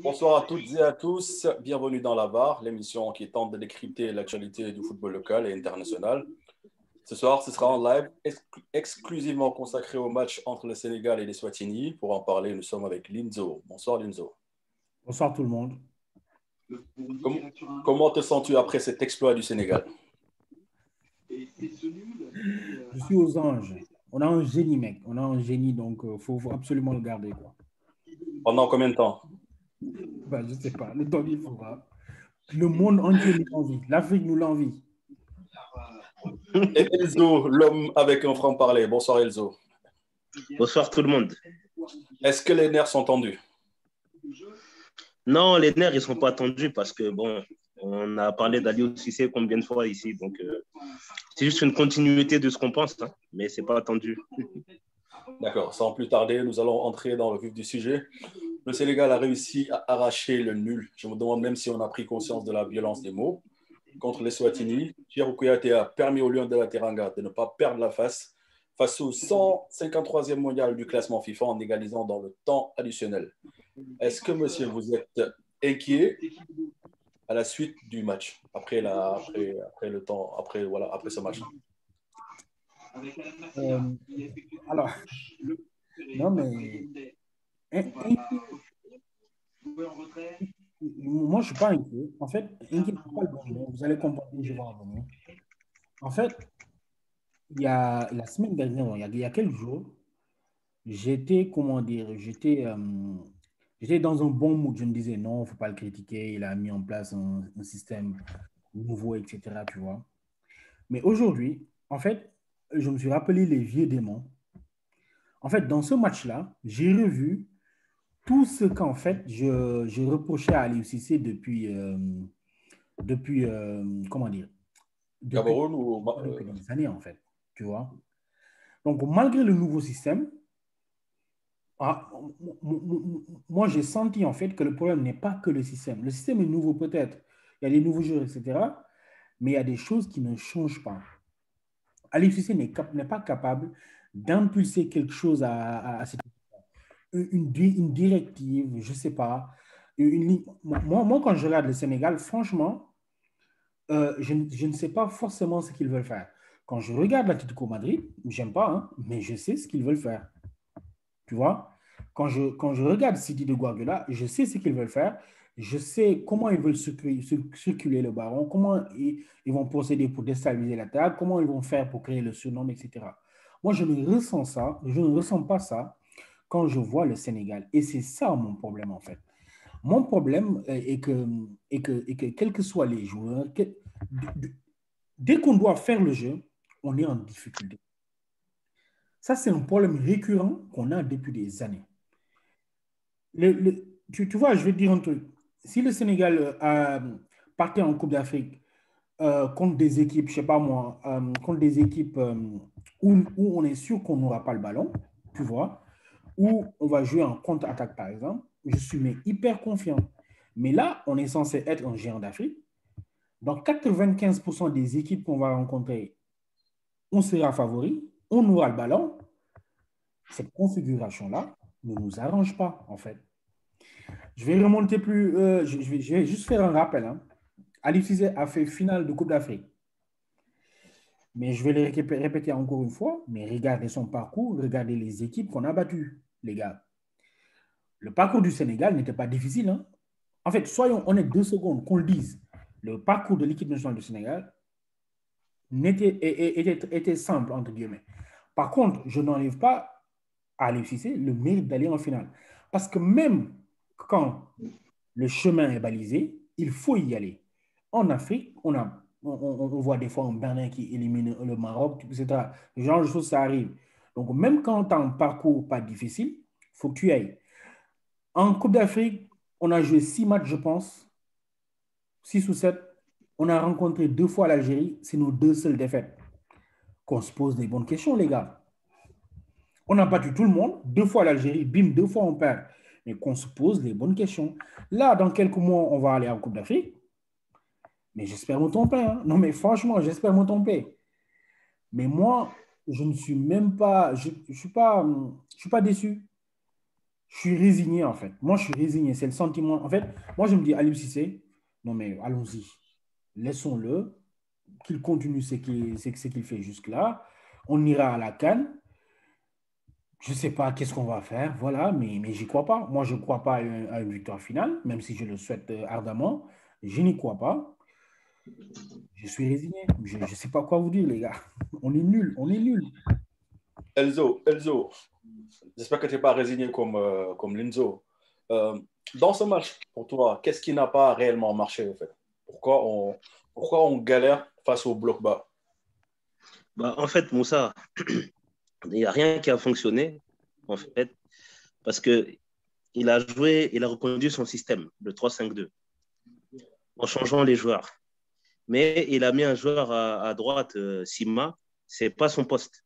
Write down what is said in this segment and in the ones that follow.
Bonsoir à toutes et à tous, bienvenue dans la VAR, l'émission qui tente de décrypter l'actualité du football local et international. Ce soir, ce sera en live exclusivement consacré au match entre le Sénégal et les Swatini. Pour en parler, nous sommes avec Linzo. Bonsoir Linzo. Bonsoir tout le monde. Comment te sens-tu après cet exploit du Sénégal? Je suis aux anges. On a un génie, mec. On a un génie, donc il faut absolument le garder, quoi. Pendant combien de temps? Je ne sais pas. Le temps il faudra. Le monde entier nous l'envie. L'Afrique nous l'envie. Et Elzo, l'homme avec un franc-parler. Bonsoir Elzo. Bonsoir tout le monde. Est-ce que les nerfs sont tendus? Non, les nerfs, ils ne sont pas tendus parce que, bon, on a parlé d'Aliou Cissé combien de fois ici. Donc, c'est juste une continuité de ce qu'on pense, hein, mais ce n'est pas tendu. D'accord. Sans plus tarder, nous allons entrer dans le vif du sujet. Le Sénégal a réussi à arracher le nul. Je me demande même si on a pris conscience de la violence des mots. Contre les Swatini, Cheikhou Kouyaté a permis aux Lions de la Teranga de ne pas perdre la face au 153e mondial du classement FIFA en égalisant dans le temps additionnel. Est-ce que, monsieur, vous êtes inquiet à la suite du match, après ce match? Alors, non, mais moi, je ne suis pas inquiet. En fait, inquiet, pas le bon mot. Vous allez comprendre, je vais en venir. En fait, il y a la semaine dernière, il y a quelques jours, j'étais dans un bon mood. Je me disais, non, il ne faut pas le critiquer. Il a mis en place un système nouveau, etc. Tu vois. Mais aujourd'hui, en fait, je me suis rappelé les vieux démons. En fait, dans ce match-là, j'ai revu tout ce qu'en fait, je reprochais à Aliou Cissé depuis comment dire, depuis des années, en fait. Tu vois. Donc, malgré le nouveau système, moi, j'ai senti en fait que le problème n'est pas que le système. Le système est nouveau peut-être. Il y a des nouveaux joueurs, etc. Mais il y a des choses qui ne changent pas. Aliou Cissé n'est pas capable d'impulser quelque chose à cette une directive, je ne sais pas. Moi, quand je regarde le Sénégal, franchement, je ne sais pas forcément ce qu'ils veulent faire. Quand je regarde l'Atlético Madrid, j'aime pas, hein, mais je sais ce qu'ils veulent faire. Tu vois? Quand je regarde City de Guardiola, je sais ce qu'ils veulent faire. Je sais comment ils veulent circuler le ballon, comment ils vont procéder pour déstabiliser l'attaque, comment ils vont faire pour créer le surnom, etc. Moi, je ne ressens pas ça quand je vois le Sénégal. Et c'est ça mon problème, en fait. Mon problème est que quels que soient les joueurs, dès qu'on doit faire le jeu, on est en difficulté. Ça, c'est un problème récurrent qu'on a depuis des années. Tu vois, je vais te dire un truc. Si le Sénégal partait en Coupe d'Afrique contre des équipes, je ne sais pas moi, contre des équipes où on est sûr qu'on n'aura pas le ballon, tu vois, où on va jouer en contre-attaque, par exemple, je suis hyper confiant. Mais là, on est censé être un géant d'Afrique. Dans 95% des équipes qu'on va rencontrer, on sera favori, on aura le ballon. Cette configuration-là ne nous arrange pas, en fait. Je vais remonter plus... je vais juste faire un rappel. Hein. Aliou Cissé a fait finale de Coupe d'Afrique. Mais je vais le répéter encore une fois, mais regardez son parcours, regardez les équipes qu'on a battues, les gars. Le parcours du Sénégal n'était pas difficile. Hein. En fait, soyons honnêtes 2 secondes, qu'on le dise. Le parcours de l'équipe nationale du Sénégal était simple, entre guillemets. Par contre, je n'enlève pas à Aliou Cissé le mérite d'aller en finale. Parce que même quand le chemin est balisé, il faut y aller. En Afrique, on voit des fois un Bénin qui élimine le Maroc, etc. Ce genre de choses, ça arrive. Donc, même quand tu as un parcours pas difficile, il faut que tu y ailles. En Coupe d'Afrique, on a joué 6 matchs, je pense, 6 ou 7. On a rencontré 2 fois l'Algérie, c'est nos 2 seules défaites. Qu'on se pose des bonnes questions, les gars. On a battu tout le monde, 2 fois l'Algérie, bim, 2 fois on perd. Mais qu'on se pose les bonnes questions. Là, dans quelques mois, on va aller en Coupe d'Afrique. Mais j'espère me tromper. Hein. Non, mais franchement, j'espère me tromper. Mais moi, je ne suis même pas... Je ne suis pas déçu. Je Je suis résigné, en fait. Moi, je suis résigné. C'est le sentiment. En fait, moi, je me dis, Aliou Cissé, non, mais allons-y. Laissons-le. Qu'il continue ce qu'il fait jusque-là. On ira à la CAN. Je ne sais pas qu'est-ce qu'on va faire, voilà, mais j'y crois pas. Moi, je ne crois pas à une victoire finale, même si je le souhaite ardemment. Je n'y crois pas. Je suis résigné. Je ne sais pas quoi vous dire, les gars. On est nuls, on est nuls. Elzo, j'espère que tu n'es pas résigné comme Linzo. Dans ce match, pour toi, qu'est-ce qui n'a pas réellement marché, en fait? Pourquoi on galère face au bloc bas? Bah, en fait, Moussa, il n'y a rien qui a fonctionné, en fait, parce qu'il a joué, il a reconduit son système, le 3-5-2, en changeant les joueurs. Mais il a mis un joueur à droite, Sima, c'est pas son poste.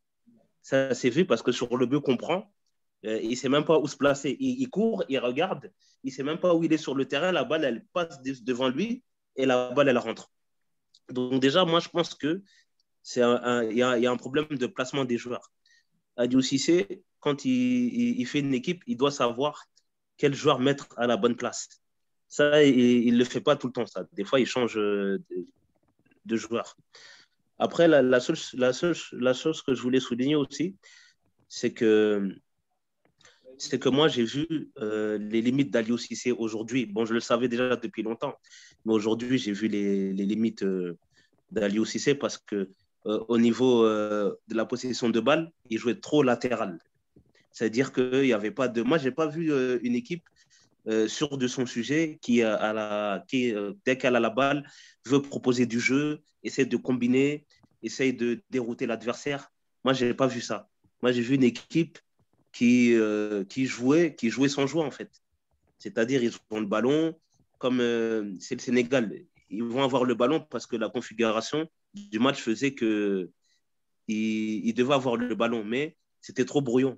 Ça s'est vu parce que sur le but qu'on prend, il ne sait même pas où se placer. Il court, il regarde, il ne sait même pas où il est sur le terrain. La balle, elle passe devant lui et la balle, elle rentre. Donc déjà, moi, je pense que il y a un problème de placement des joueurs. Aliou Cissé, quand il fait une équipe, il doit savoir quel joueur mettre à la bonne place. Ça, il ne le fait pas tout le temps. Ça. Des fois, il change de joueur. Après, la chose que je voulais souligner aussi, c'est que moi, j'ai vu les limites d'Aliou Cissé aujourd'hui. Bon, je le savais déjà depuis longtemps, mais aujourd'hui, j'ai vu les limites d'Aliou Cissé parce que au niveau de la possession de balle, il jouait trop latéral. C'est-à-dire qu'il n'y avait pas de. Moi, je n'ai pas vu une équipe sûre de son sujet dès qu'elle a la balle, veut proposer du jeu, essaie de combiner, essaie de dérouter l'adversaire. Moi, je n'ai pas vu ça. Moi, j'ai vu une équipe qui jouait sans jouer, en fait. C'est-à-dire, ils ont le ballon, comme c'est le Sénégal. Ils vont avoir le ballon parce que la configuration du match faisait qu'ils devaient avoir le ballon, mais c'était trop brouillon.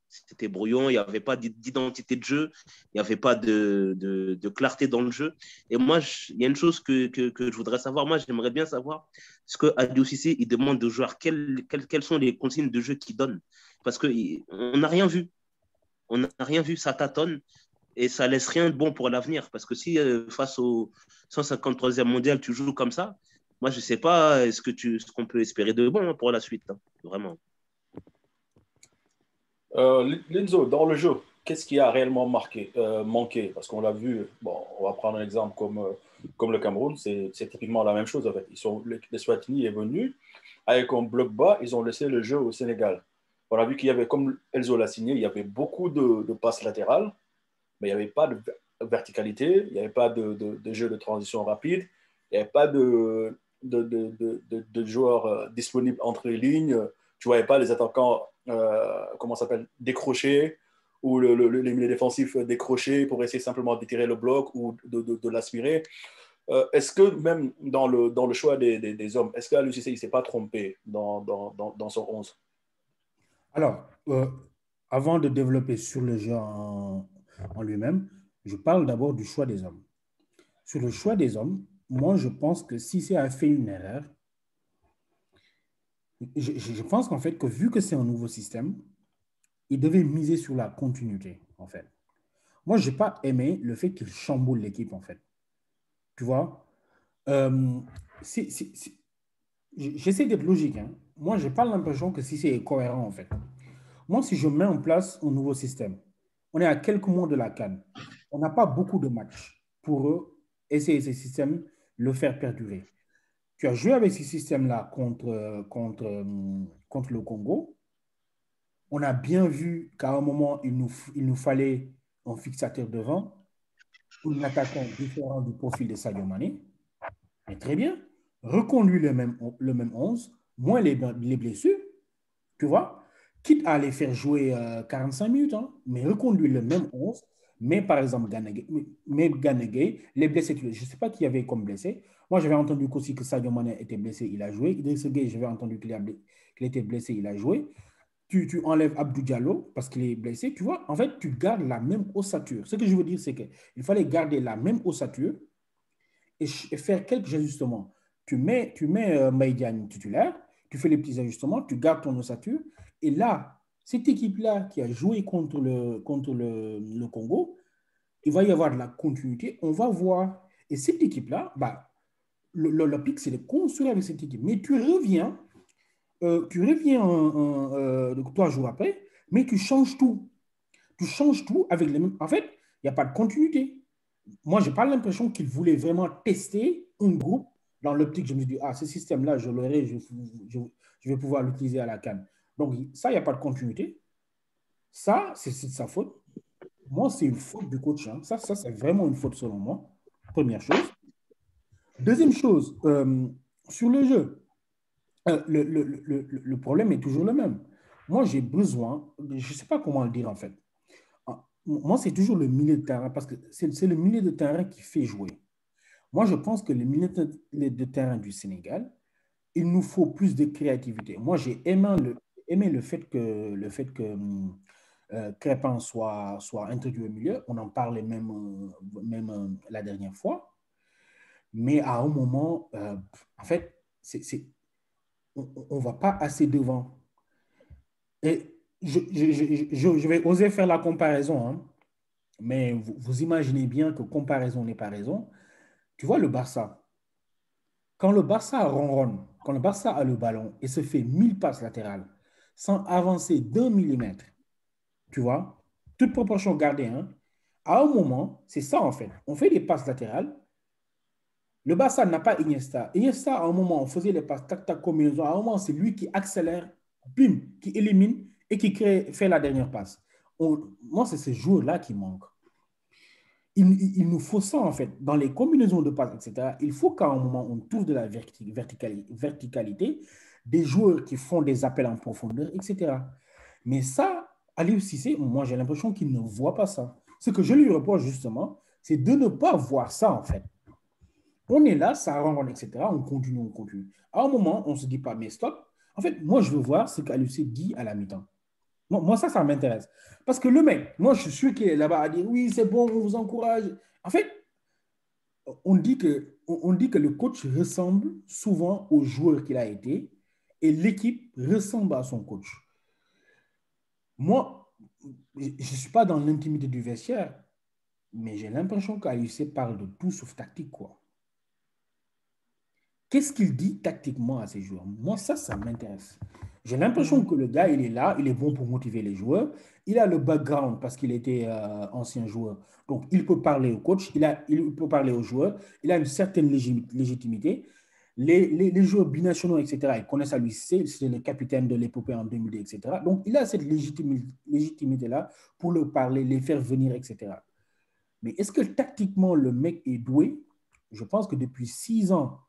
C'était brouillon, il n'y avait pas d'identité de jeu, il n'y avait pas de clarté dans le jeu. Et moi, il y a une chose que je voudrais savoir. Moi, j'aimerais bien savoir ce que Aliou Cissé il demande aux joueurs. Quelles sont les consignes de jeu qu'il donne? Parce qu'on n'a rien vu. On n'a rien vu, ça tâtonne et ça laisse rien de bon pour l'avenir. Parce que si face au 153e mondial, tu joues comme ça, moi, je ne sais pas ce qu'on peut espérer de bon pour la suite. Hein, vraiment. Linzo, dans le jeu, qu'est-ce qui a réellement manqué? Parce qu'on l'a vu, bon, on va prendre un exemple comme le Cameroun, c'est typiquement la même chose. En fait. Les Swatini est venu avec un bloc bas, ils ont laissé le jeu au Sénégal. On a vu qu'il y avait, comme Elzo l'a signé, il y avait beaucoup de passes latérales, mais il n'y avait pas de verticalité, il n'y avait pas de jeu de transition rapide, il n'y avait pas de joueurs disponibles entre les lignes. Tu ne voyais pas les attaquants, comment ça s'appelle, décrocher ou les milieux défensifs décrocher pour essayer simplement d'étirer le bloc ou de l'aspirer. Est-ce que même dans le choix des hommes, est-ce que l'UCC ne s'est pas trompé dans son 11? Alors, avant de développer sur le jeu en lui-même, je parle d'abord du choix des hommes. Sur le choix des hommes, moi, je pense que si c'est a fait une erreur, je pense qu'en fait, que vu que c'est un nouveau système, il devait miser sur la continuité, en fait. Moi, je n'ai pas aimé le fait qu'il chamboule l'équipe, en fait. Tu vois, euh, j'essaie d'être logique. Hein. Moi, je n'ai pas l'impression que si c'est cohérent, en fait. Moi, si je mets en place un nouveau système, on est à quelques mois de la CAN. On n'a pas beaucoup de matchs pour essayer ce système, le faire perdurer. Tu as joué avec ce système-là contre le Congo. On a bien vu qu'à un moment, il nous fallait un fixateur devant, un attaquant différent du profil de Sadio Mané. Mais très bien, reconduis le même 11, moins les blessures, tu vois, quitte à les faire jouer 45 minutes, hein, mais reconduis le même 11, mais par exemple, Ganegay, les blessés, je ne sais pas qui y avait comme blessé. Moi, j'avais entendu aussi que Sadio Mané était blessé, il a joué. Idriss Gueye, j'avais entendu qu'il était blessé, il a joué. Tu enlèves Abdou Diallo parce qu'il est blessé, tu vois. En fait, tu gardes la même ossature. Ce que je veux dire, c'est qu'il fallait garder la même ossature et faire quelques ajustements. Tu mets Maïdiane titulaire, tu fais les petits ajustements, tu gardes ton ossature, et là, Cette équipe-là qui a joué contre le Congo, il va y avoir de la continuité. On va voir. Et cette équipe-là, bah, l'optique, c'est de construire avec cette équipe. Mais tu reviens 3 jours après, mais tu changes tout. Tu changes tout avec les mêmes. En fait, il n'y a pas de continuité. Moi, je n'ai pas l'impression qu'ils voulaient vraiment tester un groupe dans l'optique. Je me suis dit, ah, ce système-là, je l'aurai, je vais pouvoir l'utiliser à la CAN. Donc, ça, il n'y a pas de continuité. Ça, c'est de sa faute. Moi, c'est une faute du coach. Hein. Ça c'est vraiment une faute selon moi. Première chose. Deuxième chose, sur le jeu, le problème est toujours le même. Moi, j'ai besoin, je ne sais pas comment le dire en fait. Moi, c'est toujours le milieu de terrain parce que c'est le milieu de terrain qui fait jouer. Moi, je pense que le milieu de terrain du Sénégal, il nous faut plus de créativité. Moi, j'ai aimé le fait que Crépin soit introduit au milieu. On en parlait même la dernière fois. Mais à un moment, en fait, on ne va pas assez devant. Et je vais oser faire la comparaison, hein, mais vous imaginez bien que comparaison n'est pas raison. Tu vois le Barça. Quand le Barça ronronne, quand le Barça a le ballon et se fait 1000 passes latérales sans avancer d'un millimètre, tu vois, toute proportion gardée, hein, à un moment, c'est ça en fait. On fait des passes latérales. Le Barça n'a pas Iniesta. Iniesta, à un moment, on faisait les passes tac-tac combinaison. À un moment, c'est lui qui accélère, bim, qui élimine et qui fait la dernière passe. Moi, c'est ce jour-là qui manque. Il nous faut ça, en fait. Dans les combinaisons de passes, etc., il faut qu'à un moment, on trouve de la verticalité, des joueurs qui font des appels en profondeur, etc. Mais ça, Aliou Cissé, moi, j'ai l'impression qu'il ne voit pas ça. Ce que je lui reproche, justement, c'est de ne pas voir ça, en fait. On est là, ça rentre, etc. On continue, on continue. À un moment, on ne se dit pas, mais stop. En fait, moi, je veux voir ce qu'Aliou Cissé dit à la mi-temps. Moi, ça m'intéresse. Parce que le mec, moi, je suis sûr qu'il est là-bas à dire, oui, c'est bon, on vous encourage. En fait, on dit que le coach ressemble souvent au joueur qu'il a été et l'équipe ressemble à son coach. Moi, je ne suis pas dans l'intimité du vestiaire, mais j'ai l'impression qu'Aliou Cissé parle de tout sauf tactique, quoi. Qu'est-ce qu'il dit tactiquement à ses joueurs? Moi, ça m'intéresse. J'ai l'impression que le gars, il est là, il est bon pour motiver les joueurs. Il a le background parce qu'il était ancien joueur. Donc, il peut parler au coach, il peut parler aux joueurs. Il a une certaine légitimité. Les joueurs binationaux, etc., ils connaissent à lui, c'est le capitaine de l'épopée en 2002, etc. Donc, il a cette légitimité-là pour leur parler, les faire venir, etc. Mais est-ce que tactiquement, le mec est doué? Je pense que depuis 6 ans,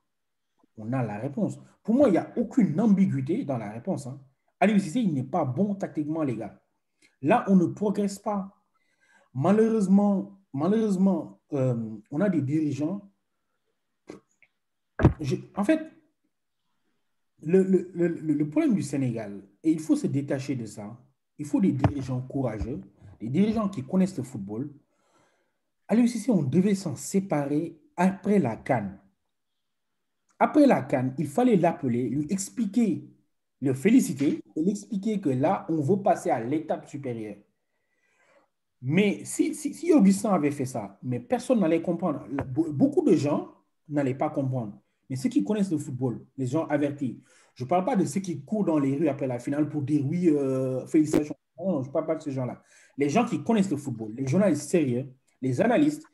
on a la réponse. Pour moi, il n'y a aucune ambiguïté dans la réponse. Hein. Aliou Cissé, il n'est pas bon tactiquement, les gars. Là, on ne progresse pas. Malheureusement, on a des dirigeants. En fait, le problème du Sénégal, et il faut se détacher de ça, il faut des dirigeants courageux, des dirigeants qui connaissent le football. Aliou Cissé, on devait s'en séparer après la CAN. Après la CAN, il fallait l'appeler, lui expliquer, le féliciter et lui expliquer que là, on veut passer à l'étape supérieure. Mais si Augustin avait fait ça, mais personne n'allait comprendre. Beaucoup de gens n'allaient pas comprendre. Mais ceux qui connaissent le football, les gens avertis, je ne parle pas de ceux qui courent dans les rues après la finale pour dire oui, félicitations. Non, je ne parle pas de ces gens-là. Les gens qui connaissent le football, les journalistes sérieux, les analystes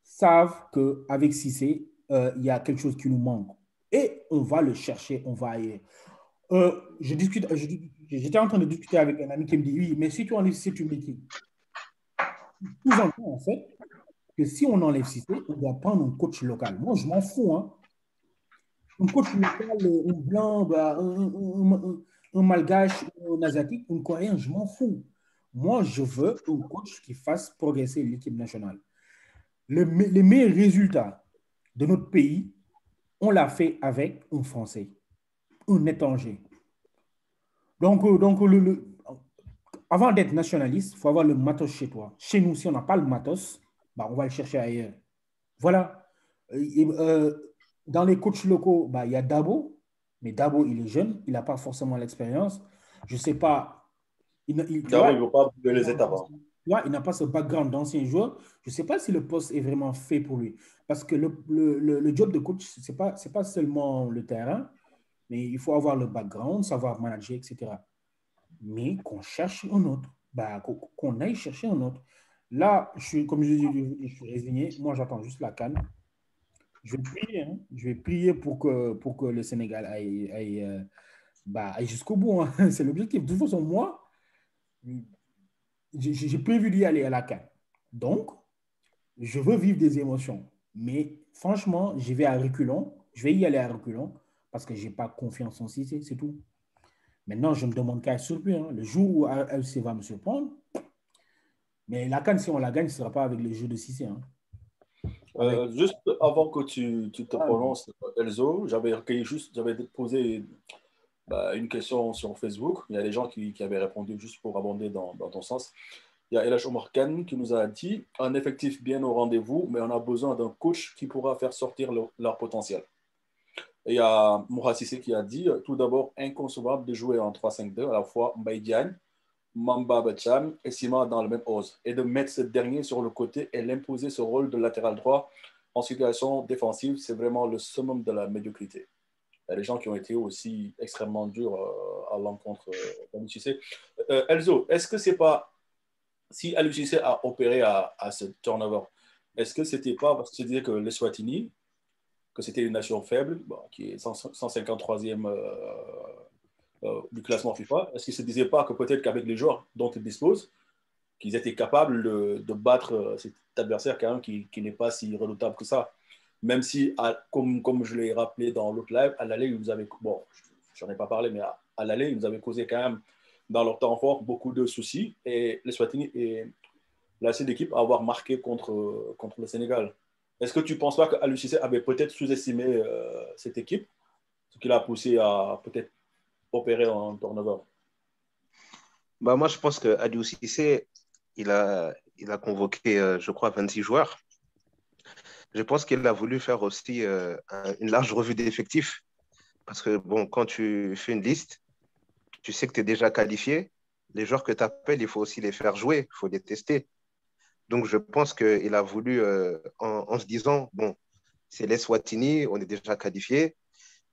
savent qu'avec Cissé, il y a quelque chose qui nous manque. Et on va le chercher, on va ailleurs. J'étais en train de discuter avec un ami qui me dit, oui, mais si tu enlèves Cissé, tu mets qui? Sous-entend en fait que si on enlève Cissé, on doit prendre un coach local. Moi, je m'en fous. Hein. Un coach local, un blanc, un malgache, un asiatique, un coréen, je m'en fous. Moi, je veux un coach qui fasse progresser l'équipe nationale. Les meilleurs résultats de notre pays, on l'a fait avec un Français, un étranger. Donc avant d'être nationaliste, il faut avoir le matos chez toi. Chez nous, si on n'a pas le matos, bah, on va le chercher ailleurs. Voilà. Dans les coachs locaux, bah, il y a Dabo, mais Dabo, il est jeune, il n'a pas forcément l'expérience. Je ne sais pas tu D'abord, vois, il ne veut pas brûler les étapes. Hein. tu vois, il n'a pas ce background d'ancien joueur. Je ne sais pas si le poste est vraiment fait pour lui. Parce que le job de coach, c'est pas seulement le terrain, mais il faut avoir le background, savoir manager, etc. Mais qu'on cherche un autre, bah, qu'on aille chercher un autre. Là, comme je dis, je suis résigné. Moi, j'attends juste la CAN. Je vais prier, hein. Je vais prier pour que le Sénégal aille jusqu'au bout, hein. C'est l'objectif. De toute façon, moi, j'ai prévu d'y aller à la CAN. Donc, je veux vivre des émotions. Mais franchement, j'y vais à reculons. Je vais y aller à reculons parce que je n'ai pas confiance en Cissé, c'est tout. Maintenant, je me demande qu'à être surpris. Hein. Le jour où AFC va me surprendre, mais la CAN, si on la gagne, ce ne sera pas avec le jeu de Cissé. Hein. Juste avant que tu te Ah, prononces, Elzo, j'avais posé une question sur Facebook. Il y a des gens qui avaient répondu juste pour abonder dans ton sens. Il y a Elash Omar Khan qui nous a dit un effectif bien au rendez-vous, mais on a besoin d'un coach qui pourra faire sortir leur potentiel. Et il y a Moura Cissé qui a dit tout d'abord, inconcevable de jouer en 3-5-2 à la fois Mbaye Diagne, Mamba Bacham et Sima dans le même ose, et de mettre ce dernier sur le côté et l'imposer ce rôle de latéral droit en situation défensive, c'est vraiment le summum de la médiocrité. Il y a des gens qui ont été aussi extrêmement durs à l'encontre d'Aliou Cissé. Elzo, est-ce que c'est pas, si Aliou Cissé a opéré à ce turnover, est-ce que c'était pas parce que tu disais que l'Eswatini, que c'était une nation faible, qui est 153e du classement FIFA, est-ce qu'il ne se disait pas que peut-être qu'avec les joueurs dont il dispose, qu'ils étaient capables de battre cet adversaire quand même qui n'est pas si redoutable que ça. Même si, comme je l'ai rappelé dans l'autre live, à l'aller, ils nous avaient, bon, j'en ai pas parlé, mais à l'aller, ils nous avaient causé quand même, dans leur temps fort, beaucoup de soucis. Et l'Eswatini est la seule équipe à avoir marqué contre le Sénégal. Est-ce que tu ne penses pas qu'Aliou Cissé avait peut-être sous-estimé cette équipe, ce qui l'a poussé à peut-être opérer en turnover? Bah, moi, je pense que Aliou Cissé, il a convoqué, je crois, 26 joueurs. Je pense qu'il a voulu faire aussi une large revue d'effectifs. Parce que, bon, quand tu fais une liste, tu sais que tu es déjà qualifié. Les joueurs que tu appelles, il faut aussi les faire jouer, il faut les tester. Donc, je pense qu'il a voulu, en se disant, bon, c'est l'Eswatini, on est déjà qualifié,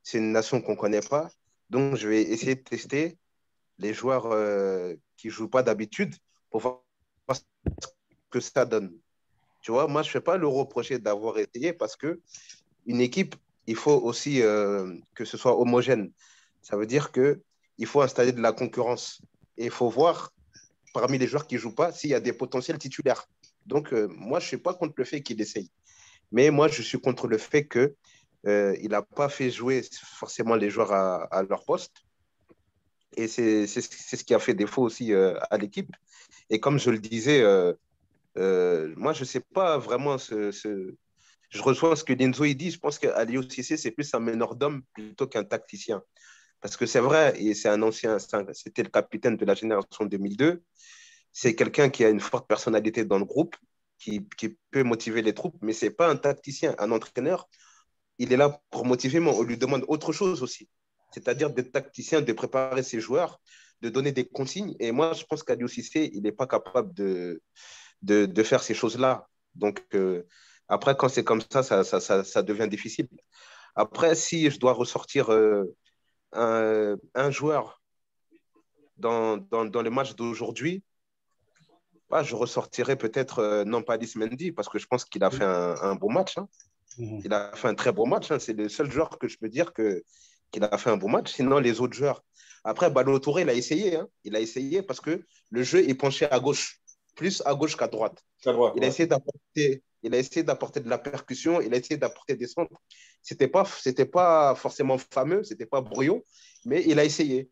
c'est une nation qu'on ne connaît pas. Donc, je vais essayer de tester les joueurs qui ne jouent pas d'habitude pour voir ce que ça donne. Tu vois, moi, je ne fais pas le reprocher d'avoir essayé parce qu'une équipe, il faut aussi que ce soit homogène. Ça veut dire qu'il faut installer de la concurrence. Et il faut voir, parmi les joueurs qui ne jouent pas, s'il y a des potentiels titulaires. Donc, moi, je ne suis pas contre le fait qu'il essaye. Mais moi, je suis contre le fait qu'il n'a pas fait jouer forcément les joueurs à leur poste. Et c'est ce qui a fait défaut aussi à l'équipe. Et comme je le disais, moi, je ne sais pas vraiment Je reçois ce que Denzo il dit. Je pense qu'Aliou Cissé, c'est plus un meneur d'hommes plutôt qu'un tacticien. Parce que c'est vrai, et c'est un ancien, c'était le capitaine de la génération 2002. C'est quelqu'un qui a une forte personnalité dans le groupe, qui peut motiver les troupes, mais ce n'est pas un tacticien. Un entraîneur, il est là pour motiver, mais on lui demande autre chose aussi. C'est-à-dire d'être tacticien, de préparer ses joueurs, de donner des consignes. Et moi, je pense qu'Aliou Cissé, il n'est pas capable de faire ces choses-là. Donc, après, quand c'est comme ça devient difficile. Après, si je dois ressortir un joueur dans le match d'aujourd'hui, bah, je ressortirais peut-être Nampalys Mendy parce que je pense qu'il a fait un beau match. Hein. Il a fait un très beau match. Hein. C'est le seul joueur que je peux dire qu'il a fait un beau match. Sinon, les autres joueurs. Après, Ballo Touré, il a essayé. Hein. Il a essayé parce que le jeu est penché à gauche, plus à gauche qu'à droite. Il a essayé d'apporter de la percussion, il a essayé d'apporter des centres. C'était pas forcément fameux, c'était pas brouillon, mais il a essayé.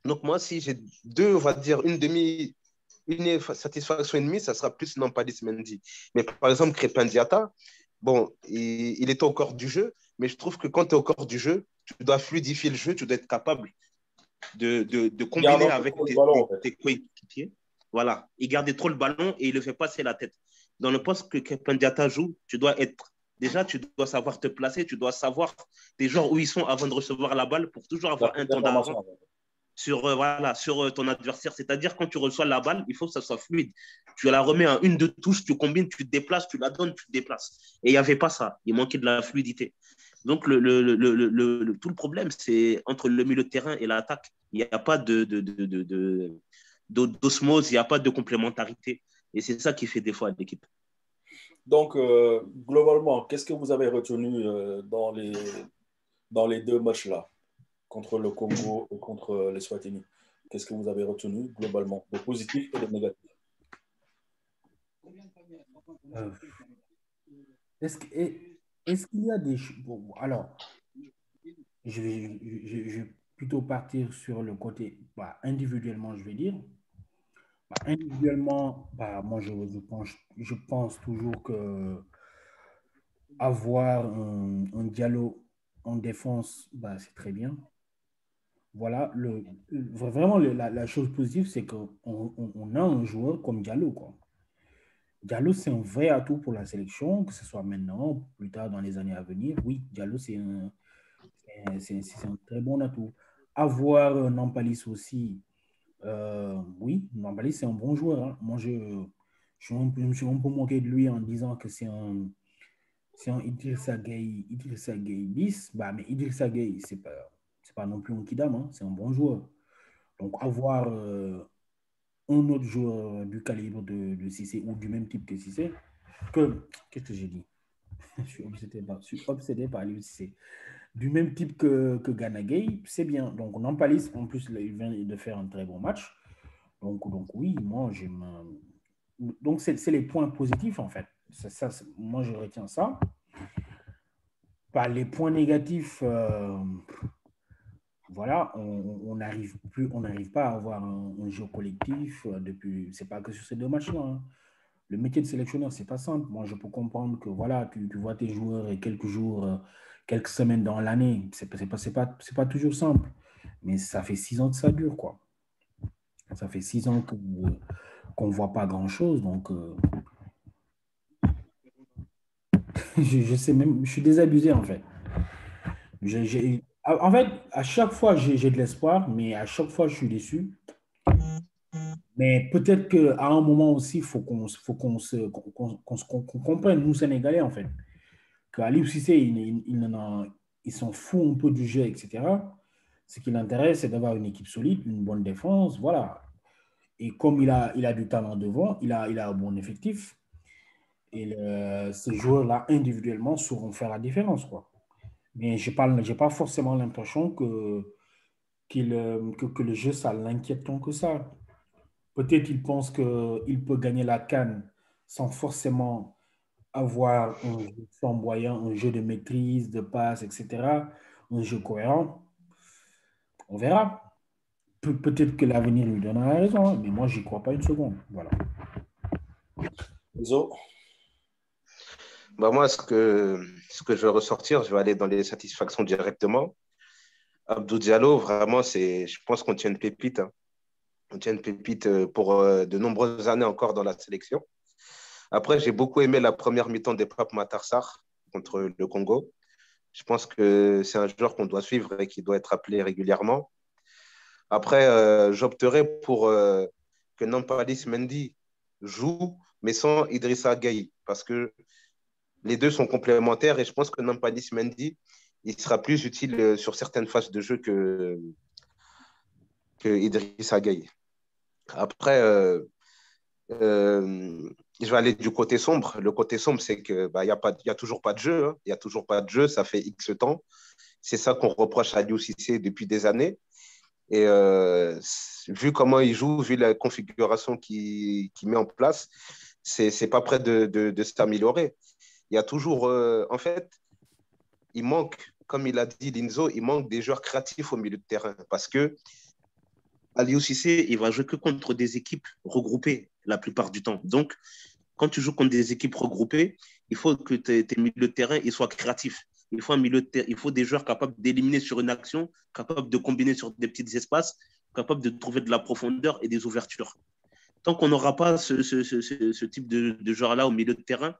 Donc moi, si j'ai deux, on va dire une satisfaction et demie, ça sera plus Nampalys Mendy. Mais par exemple, Crépin Diatta, bon, il est au corps du jeu, mais je trouve que quand tu es au corps du jeu, tu dois fluidifier le jeu, tu dois être capable de combiner avec tes coéquipiers. Voilà, il gardait trop le ballon et il le fait passer la tête. Dans le poste que Crépin Diatta joue, tu dois savoir te placer, tu dois savoir des gens où ils sont avant de recevoir la balle pour toujours avoir un temps d'avance. voilà, sur ton adversaire. C'est-à-dire, quand tu reçois la balle, il faut que ça soit fluide. Tu la remets en 1-2 touches, tu combines, tu te déplaces, tu la donnes, tu te déplaces. Et il n'y avait pas ça. Il manquait de la fluidité. Donc, tout le problème, c'est entre le milieu de terrain et l'attaque. Il n'y a pas d'osmose, il n'y a pas de complémentarité. Et c'est ça qui fait défaut à l'équipe. Donc, globalement, qu'est-ce que vous avez retenu dans les deux matchs-là, contre le Congo et contre les Swatini? Qu'est-ce que vous avez retenu globalement, de positif et de négatif? Est-ce qu'il y a des... Bon, alors, je vais plutôt partir sur le côté individuellement, je vais dire. Individuellement, moi, je pense toujours que avoir un Diallo en défense, c'est très bien. Voilà, vraiment, la chose positive, c'est qu'on a un joueur comme Diallo, quoi. Diallo, c'est un vrai atout pour la sélection, que ce soit maintenant, plus tard dans les années à venir. Oui, Diallo, c'est un très bon atout. Avoir Nampalis aussi, oui, Nampalis, c'est un bon joueur. Hein. Moi, je me suis un peu moqué de lui en disant que c'est un Idrissa Gueye bis. Mais Idrissa Gueye, c'est pas non plus un kidam, hein, c'est un bon joueur. Donc, avoir un autre joueur du calibre de Cissé ou du même type que Cissé, qu'est-ce que j'ai dit? Je suis obsédé par lui Cissé. Du même type que Gana Gueye, c'est bien. Donc, Nampalis, en plus, il vient de faire un très bon match. Donc oui, moi, j'aime. Donc, c'est les points positifs, en fait. Moi, je retiens ça. Les points négatifs, voilà, on n'arrive pas à avoir un jeu collectif depuis. C'est pas que sur ces deux matchs-là. Hein. Le métier de sélectionneur, c'est pas simple. Moi, je peux comprendre que voilà, tu vois tes joueurs et quelques jours, quelques semaines dans l'année, c'est pas toujours simple. Mais ça fait 6 ans que ça dure, quoi. Ça fait 6 ans qu'on ne voit pas grand-chose. Donc, je sais même, je suis désabusé, en fait. En fait, à chaque fois, j'ai de l'espoir, mais à chaque fois, je suis déçu. Mais peut-être qu'à un moment aussi, il faut qu'on comprenne, nous, Sénégalais, en fait, qu'Aliou Cissé, il s'en fout un peu du jeu, etc. Ce qui l'intéresse, c'est d'avoir une équipe solide, une bonne défense, voilà. Et comme il a du talent devant, il a un bon effectif. Et ces joueurs-là, individuellement, sauront faire la différence, quoi. Mais je n'ai pas forcément l'impression que le jeu, ça l'inquiète tant que ça. Peut-être qu'il pense qu'il peut gagner la CAN sans forcément avoir un jeu flamboyant, un jeu de maîtrise, de passe, etc., un jeu cohérent. On verra. Peut-être que l'avenir lui donnera raison, hein, mais moi, j'y crois pas une seconde. Voilà. Moi, ce que je vais ressortir, je vais aller dans les satisfactions directement. Abdou Diallo, vraiment, je pense qu'on tient une pépite. Hein. On tient une pépite pour de nombreuses années encore dans la sélection. Après, j'ai beaucoup aimé la première mi-temps des Pape Matar Sarr contre le Congo. Je pense que c'est un joueur qu'on doit suivre et qui doit être appelé régulièrement. Après, j'opterais pour que Nampalis Mendy joue, mais sans Idrissa Gueye, parce que les deux sont complémentaires et je pense que Nampalis Mendy, il sera plus utile sur certaines phases de jeu que Idrissa Gueye. Après, je vais aller du côté sombre. Le côté sombre, c'est qu'il y a toujours pas de jeu. Hein. Il n'y a toujours pas de jeu, ça fait X temps. C'est ça qu'on reproche à Aliou Cissé depuis des années. Et vu comment il joue, vu la configuration qu'il met en place, c'est pas prêt de s'améliorer. Il y a toujours, en fait, il manque, comme il a dit Linzo, il manque des joueurs créatifs au milieu de terrain parce que Aliou Cissé, il va jouer que contre des équipes regroupées la plupart du temps. Donc, quand tu joues contre des équipes regroupées, il faut que tes milieux de terrain ils soient créatifs. Il faut des joueurs capables d'éliminer sur une action, capables de combiner sur des petits espaces, capables de trouver de la profondeur et des ouvertures. Tant qu'on n'aura pas ce type de joueur-là au milieu de terrain,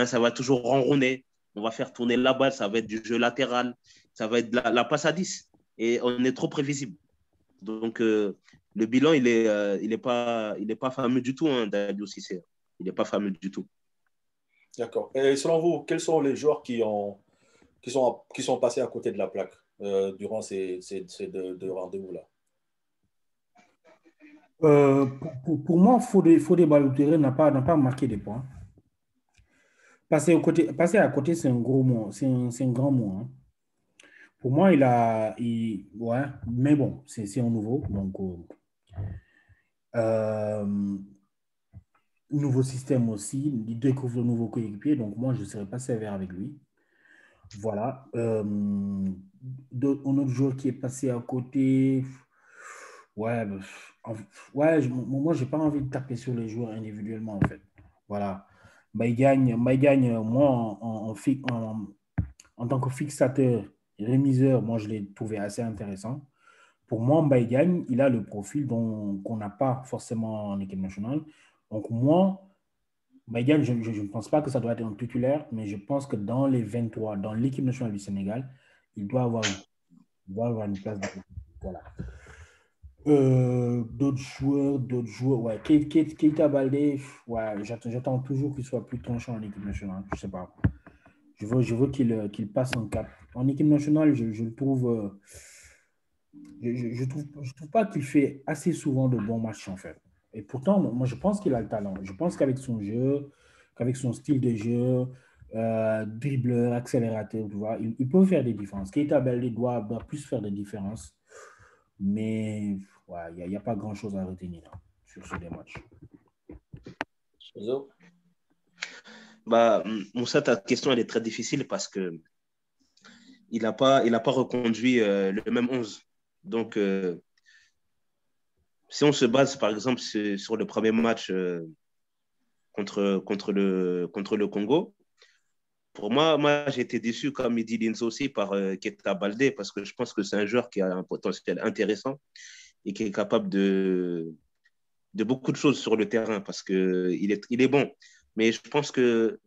ça va toujours ronronner. On va faire tourner la balle, ça va être du jeu latéral, ça va être la passe à 10. Et on est trop prévisible. Donc, le bilan, il est pas fameux du tout, hein, d'Aliou Cissé. Il n'est pas fameux du tout. D'accord. Et selon vous, quels sont les joueurs qui sont passés à côté de la plaque durant ces deux rendez-vous-là? Pour moi, Fodé Ballo-Touré n'a pas marqué des points. Passer à côté, c'est un gros mot, c'est un grand mot, hein. Pour moi, ouais, mais bon, c'est un nouveau. Donc, nouveau système aussi. Il découvre de nouveaux coéquipiers. Donc, moi, je ne serais pas sévère avec lui. Voilà. Un autre joueur qui est passé à côté. Ouais, ouais, moi, je n'ai pas envie de taper sur les joueurs individuellement, en fait. Voilà. Mbaye Diagne, moi, en tant que fixateur, rémiseur, moi, je l'ai trouvé assez intéressant. Pour moi, Mbaye Diagne, il a le profil qu'on n'a pas forcément en équipe nationale. Donc, moi, Mbaye Diagne, je ne pense pas que ça doit être un titulaire, mais je pense que dans les 23, dans l'équipe nationale du Sénégal, il doit avoir une place de voilà. D'autres joueurs, ouais. Keita Baldé, ouais, j'attends toujours qu'il soit plus tranchant en équipe nationale. Je sais pas. Je veux qu'il passe un cap. En équipe nationale, je le trouve. Je trouve pas qu'il fait assez souvent de bons matchs, en fait. Et pourtant, moi, je pense qu'il a le talent. Je pense qu'avec son jeu, qu'avec son style de jeu, dribbleur, accélérateur, tu vois, il peut faire des différences. Keita Baldé doit plus faire des différences. Mais ouais, il n'y a pas grand-chose à retenir sur ce des matchs. Bah, Moussa, ta question, elle est très difficile parce que il n'a pas reconduit le même 11. Donc, si on se base, par exemple, sur le premier match contre le Congo, pour moi j'ai été déçu, comme il dit Linz aussi, par Keita Baldé, parce que je pense que c'est un joueur qui a un potentiel intéressant et qui est capable de beaucoup de choses sur le terrain, parce qu'il est bon. Mais je pense que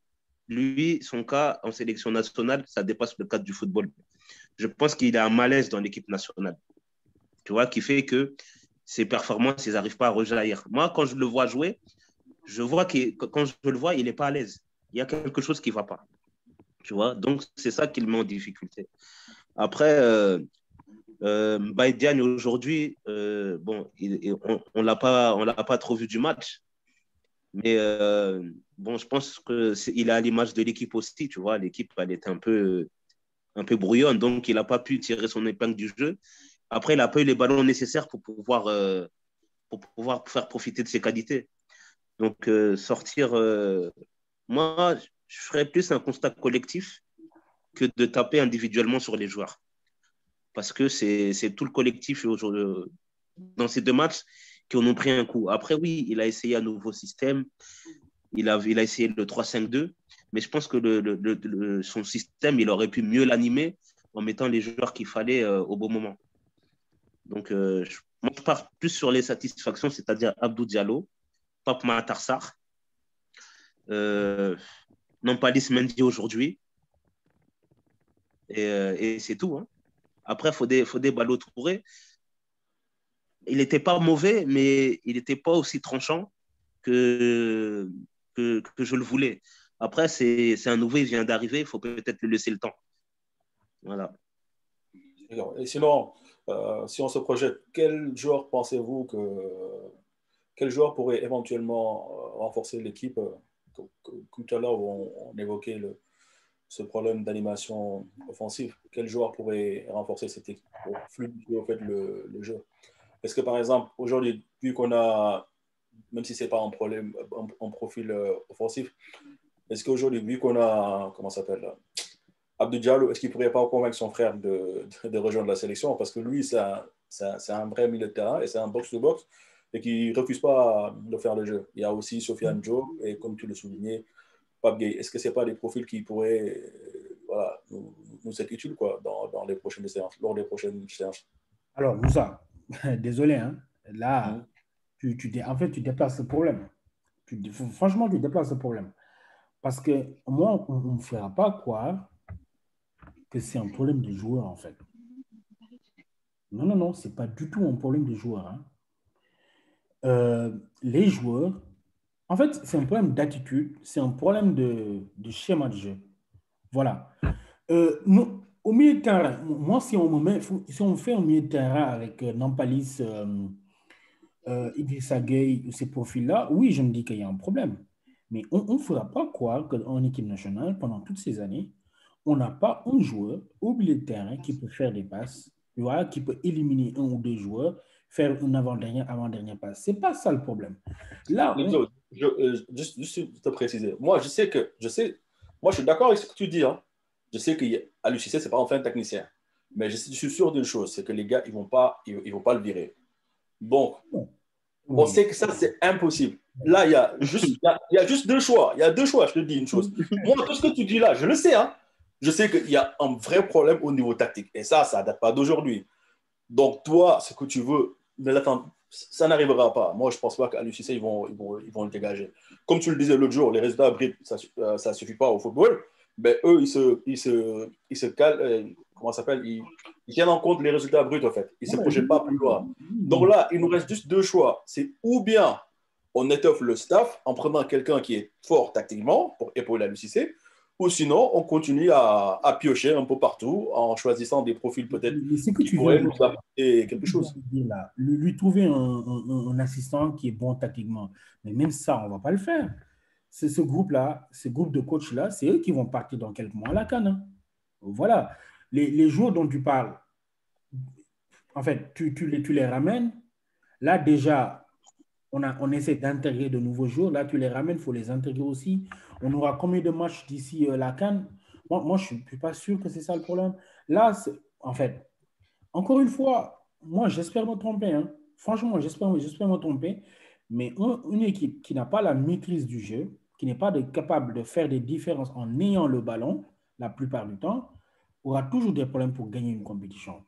lui, son cas en sélection nationale, ça dépasse le cadre du football. Je pense qu'il a un malaise dans l'équipe nationale, tu vois, qui fait que ses performances, ils n'arrivent pas à rejaillir. Moi, quand je le vois jouer, je vois quand je le vois, il n'est pas à l'aise. Il y a quelque chose qui ne va pas, tu vois. Donc, c'est ça qui le met en difficulté. Après, Mbaye Diagne, aujourd'hui, bon, on l'a pas trop vu du match, mais bon, je pense qu'il est à l'image de l'équipe aussi, tu vois. L'équipe, elle était un peu brouillonne, donc il n'a pas pu tirer son épingle du jeu. Après, il n'a pas eu les ballons nécessaires pour pouvoir faire profiter de ses qualités. Donc, moi, je ferais plus un constat collectif que de taper individuellement sur les joueurs. Parce que c'est tout le collectif dans ces deux matchs qui en ont pris un coup. Après, oui, il a essayé un nouveau système. Il a essayé le 3-5-2. Mais je pense que son système, il aurait pu mieux l'animer en mettant les joueurs qu'il fallait au bon moment. Donc, moi, je pars plus sur les satisfactions, c'est-à-dire Abdou Diallo, Pape Matar Sarr, Nampalys Mendy aujourd'hui. Et c'est tout. Hein. Après, Fodé Ballo-Touré, il n'était pas mauvais, mais il n'était pas aussi tranchant que je le voulais. Après, c'est un nouveau, il vient d'arriver, il faut peut-être lui laisser le temps. Voilà. Et sinon, si on se projette, quel joueur pourrait éventuellement renforcer l'équipe? Tout à l'heure, on évoquait ce problème d'animation offensive. Quel joueur pourrait renforcer cette équipe pour fluidifier au fait, le jeu? Est-ce que, par exemple, aujourd'hui, vu qu'on a, même si ce n'est pas un problème, un profil offensif, est-ce qu'aujourd'hui, vu qu'on a, comment ça s'appelle, Abdou Diallo, est-ce qu'il ne pourrait pas convaincre son frère de rejoindre la sélection? Parce que lui, c'est un vrai milieu de terrain et c'est un box-to-box et qui ne refuse pas de faire le jeu. Il y a aussi Sofiane Diop et, comme tu le soulignais, Pape Gueye. Est-ce que ce n'est pas des profils qui pourraient voilà, nous être utiles quoi, dans les prochaines séances, lors des prochaines séances? Alors, Moussa, désolé, hein, là, en fait, tu déplaces le problème. Franchement, tu déplaces le problème. Parce que moi, on ne me fera pas croire que c'est un problème de joueur, en fait. Non, ce n'est pas du tout un problème de joueurs. Hein. Les joueurs, en fait, c'est un problème d'attitude, c'est un problème de schéma de jeu. Voilà. Au milieu de terrain, moi, si on fait un milieu de terrain avec Nampalis, Idrissa Gueye, ces profils-là, oui, je me dis qu'il y a un problème. Mais on ne fera pas croire qu'en équipe nationale, pendant toutes ces années, on n'a pas un joueur au milieu de terrain qui peut faire des passes, tu vois, qui peut éliminer un ou deux joueurs, faire une avant-dernière passe. Ce n'est pas ça le problème. Là, Juste te préciser. Moi, moi, je suis d'accord avec ce que tu dis. Hein. Je sais qu'à l'UCC, ce n'est pas enfin un technicien. Mais je suis sûr d'une chose, c'est que les gars, ils vont pas le virer. Donc, on oui. sait que ça, c'est impossible. Là, il y a juste deux choix. Il y a deux choix, je te dis une chose. Moi, tout ce que tu dis là, je le sais. Hein. Je sais qu'il y a un vrai problème au niveau tactique. Et ça ne date pas d'aujourd'hui. Donc, toi, ce que tu veux, ça n'arrivera pas. Moi, je ne pense pas qu'à l'UCC, ils vont le dégager. Comme tu le disais l'autre jour, les résultats abritent, ça ne suffit pas au football. Mais eux, ils se calent, comment ça s'appelle ils tiennent en compte les résultats bruts, en fait. Ils ne se projettent pas plus loin. Donc là, il nous reste juste deux choix. C'est ou bien on étoffe le staff en prenant quelqu'un qui est fort tactiquement pour épauler à l'UCC, ou sinon, on continue à piocher un peu partout en choisissant des profils peut-être qui pourraient nous apporter quelque chose. Là, lui trouver un assistant qui est bon tactiquement. Mais même ça, on ne va pas le faire. C'est ce groupe-là, ce groupe de coachs-là, c'est eux qui vont partir dans quelques mois à la CAN. Hein. Voilà. Les jours dont tu parles, en fait, tu les ramènes. Là, déjà, on essaie d'intégrer de nouveaux jours. Là, tu les ramènes, il faut les intégrer aussi. On aura combien de matchs d'ici la CAN? Moi, je ne suis pas sûr que c'est ça le problème. Là, en fait, encore une fois, moi, j'espère me tromper. Hein. Franchement, j'espère me tromper. Mais une équipe qui n'a pas la maîtrise du jeu, qui n'est pas capable de faire des différences en ayant le ballon, la plupart du temps, aura toujours des problèmes pour gagner une compétition.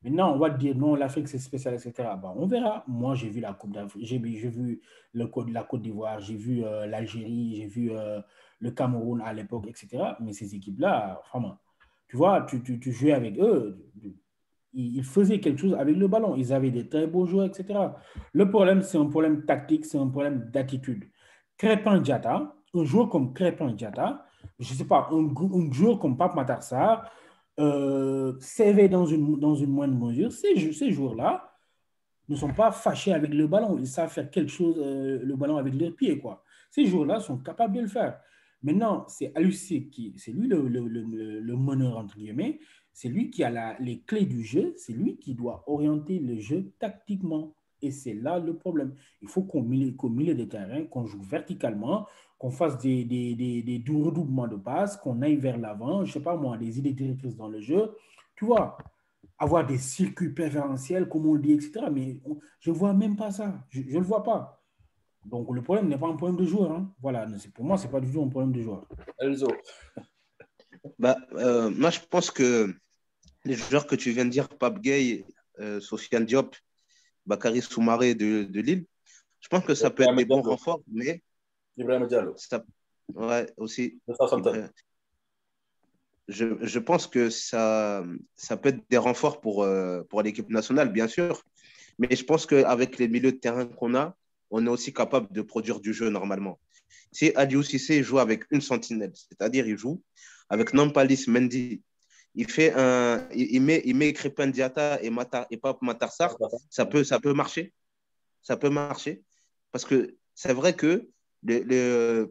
Maintenant, on va dire non, l'Afrique c'est spécial, etc. Bon, on verra. Moi, j'ai vu la Coupe d'Afrique, j'ai vu la Côte d'Ivoire, j'ai vu l'Algérie, j'ai vu le Cameroun à l'époque, etc. Mais ces équipes-là, vraiment, tu vois, tu jouais avec eux, ils faisaient quelque chose avec le ballon. Ils avaient des très beaux joueurs, etc. Le problème, c'est un problème tactique, c'est un problème d'attitude. Crépin Diatta, un joueur comme Crépin Diatta, je ne sais pas, un joueur comme Pape Matar Sarr, CV dans une moindre mesure, ces joueurs-là ne sont pas fâchés avec le ballon. Ils savent faire quelque chose, le ballon avec leurs pieds, quoi. Ces joueurs-là sont capables de le faire. Maintenant, c'est Alucé c'est lui le meneur, entre guillemets. C'est lui qui a les clés du jeu. C'est lui qui doit orienter le jeu tactiquement. Et c'est là le problème. Il faut qu'au milieu des terrains, qu'on joue verticalement, qu'on fasse des redoublements de passes, qu'on aille vers l'avant, je ne sais pas moi, des idées directrices dans le jeu. Tu vois, avoir des circuits préférentiels, comme on le dit, etc. Mais je ne vois même pas ça. Je ne le vois pas. Donc, le problème n'est pas un problème de joueur. Hein. Voilà, pour moi, ce n'est pas du tout un problème de joueur. Elzo. Moi, je pense que les joueurs que tu viens de dire, Pape Gueye, Sofiane Diop, Bakary Soumaré de Lille, je pense que ça peut être des bons renforts, mais Ibrahim Diallo. Ouais, aussi. Je pense que ça peut être des renforts pour l'équipe nationale, bien sûr. Mais je pense qu'avec les milieux de terrain qu'on a, on est aussi capable de produire du jeu normalement. Si Aliou Cissé joue avec une sentinelle, c'est-à-dire il joue avec Nampalis Mendy, il met Crépin Diatta et Pape Matar Sarr, ça peut marcher. Ça peut marcher. Parce que c'est vrai que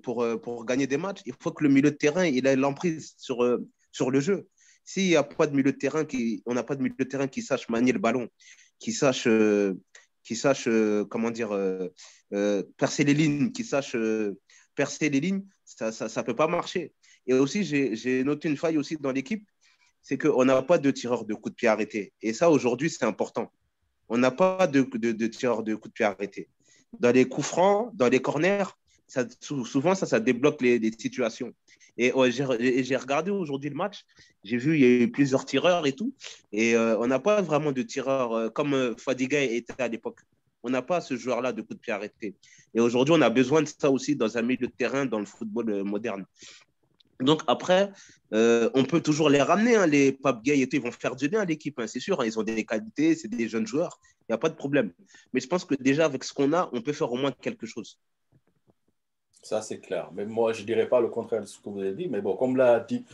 pour gagner des matchs, il faut que le milieu de terrain il ait l'emprise sur le jeu. S'il n'y a pas de milieu de terrain on n'a pas de milieu de terrain qui sache manier le ballon, qui sache comment dire, percer les lignes, percer les lignes, ça ne peut pas marcher. Et aussi, j'ai noté une faille aussi dans l'équipe, c'est qu'on n'a pas de tireur de coup de pied arrêté. Et ça, aujourd'hui, c'est important. On n'a pas de tireur de coup de pied arrêté. Dans les coups francs, dans les corners, souvent, ça débloque les situations. Et j'ai regardé aujourd'hui le match, j'ai vu il y a eu plusieurs tireurs et tout, et on n'a pas vraiment de tireur comme Fadiga était à l'époque. On n'a pas ce joueur-là de coup de pied arrêté. Et aujourd'hui, on a besoin de ça aussi dans un milieu de terrain dans le football moderne. Donc après, on peut toujours les ramener, hein, les Pape Gay et tout, ils vont faire du bien à l'équipe, hein, c'est sûr, hein, ils ont des qualités, c'est des jeunes joueurs, il n'y a pas de problème. Mais je pense que déjà, avec ce qu'on a, on peut faire au moins quelque chose. Ça, c'est clair. Mais moi, je ne dirais pas le contraire de ce que vous avez dit. Mais bon, comme l'a dit,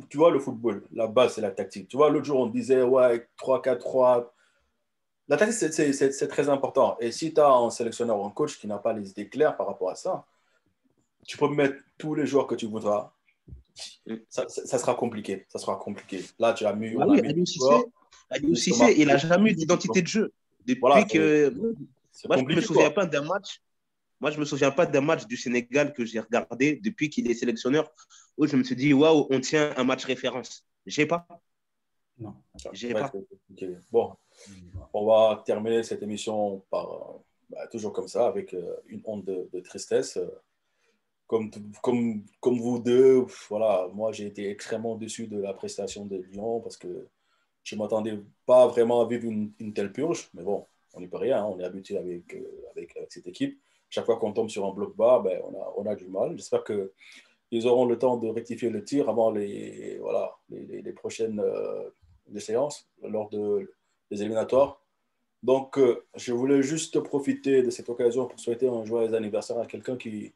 tu vois, le football, la base, c'est la tactique. Tu vois, l'autre jour, on disait, ouais, 3-4-3. La tactique, c'est très important. Et si tu as un sélectionneur ou un coach qui n'a pas les idées claires par rapport à ça, tu peux mettre tous les joueurs que tu voudras. Ça sera compliqué. Ça sera compliqué. Là, Bah on a oui, mis des joueurs. Aliou Cissé, il n'a jamais eu d'identité de jeu. Voilà, Depuis que. c'est Moi, je ne me compliqué, souviens quoi. pas d'un match. Moi, je me souviens pas d'un match du Sénégal que j'ai regardé depuis qu'il est sélectionneur où je me suis dit, waouh, on tient un match référence. J'ai pas. Non. J'ai Ouais, pas. bon, on va terminer cette émission par toujours comme ça, avec une onde de tristesse. Comme vous deux, voilà, moi j'ai été extrêmement déçu de la prestation de Lyon parce que je ne m'attendais pas vraiment à vivre une telle purge, mais bon, on n'y peut rien, hein, on est habitué avec cette équipe. Chaque fois qu'on tombe sur un bloc bas, ben, on a du mal. J'espère qu'ils auront le temps de rectifier le tir avant les prochaines séances lors des éliminatoires. Donc, je voulais juste profiter de cette occasion pour souhaiter un joyeux anniversaire à quelqu'un qui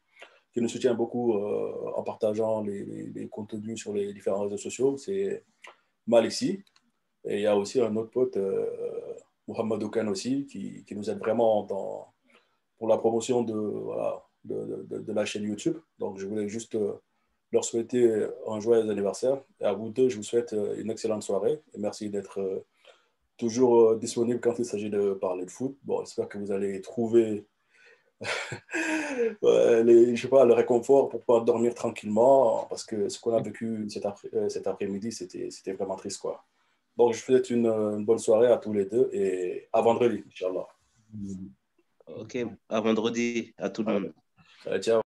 nous soutient beaucoup en partageant les contenus sur les différents réseaux sociaux. C'est Malexi. Et il y a aussi un autre pote, Mohamed Okan aussi, qui nous aide vraiment pour la promotion de la chaîne YouTube. Donc, je voulais juste leur souhaiter un joyeux anniversaire. Et à vous deux, je vous souhaite une excellente soirée. Et merci d'être toujours disponible quand il s'agit de parler de foot. Bon, j'espère que vous allez trouver je sais pas, le réconfort pour pouvoir dormir tranquillement, parce que ce qu'on a vécu cet après-midi, c'était vraiment triste, quoi. Donc, je vous souhaite une bonne soirée à tous les deux et à vendredi, Inch'Allah. Ok, à vendredi, à tout le monde. Allez, ciao.